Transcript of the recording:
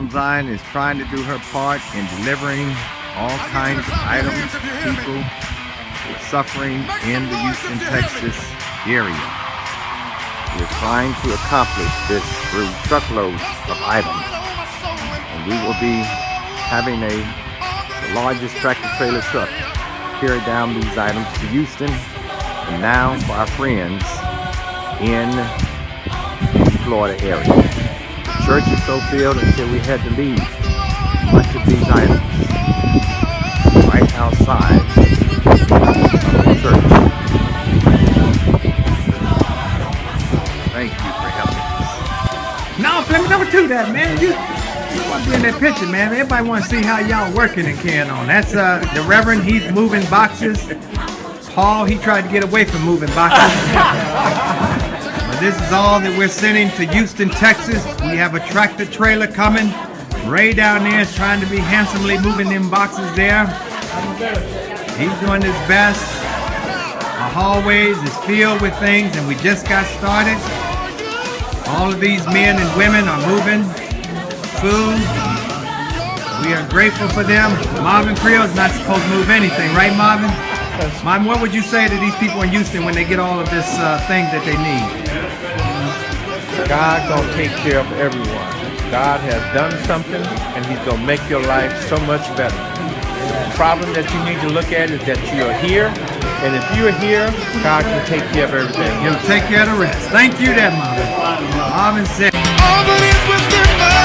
Mount Zion is trying to do her part in delivering all kinds of items to people suffering in the Houston, Texas area. We're trying to accomplish this through truckloads of items. And we will be having the largest tractor trailer truck carry down these items to Houston and now for our friends in the Florida area. The church is so filled until we had to leave much of these items right outside of the church. Thank you for helping us. No, let me number two that, man. You want to be in that picture, man. Everybody want to see how y'all working and carrying on. That's the Reverend. He's moving boxes. Paul, he tried to get away from moving boxes. But this is all that we're sending to Houston, Texas. We have a tractor trailer coming. Ray down there is trying to be handsomely moving them boxes there. He's doing his best. Our hallways is filled with things, and we just got started. All of these men and women are moving food. We are grateful for them. Marvin Creel is not supposed to move anything, right, Marvin? Marvin, what would you say to these people in Houston when they get all of this things that they need? God gonna take care of everyone. God has done something, and He's gonna make your life so much better. The problem that you need to look at is that you are here, and if you're here, God can take care of everything. He'll take care of the rest. Thank you, that Marvin. Marvin said. All that is within my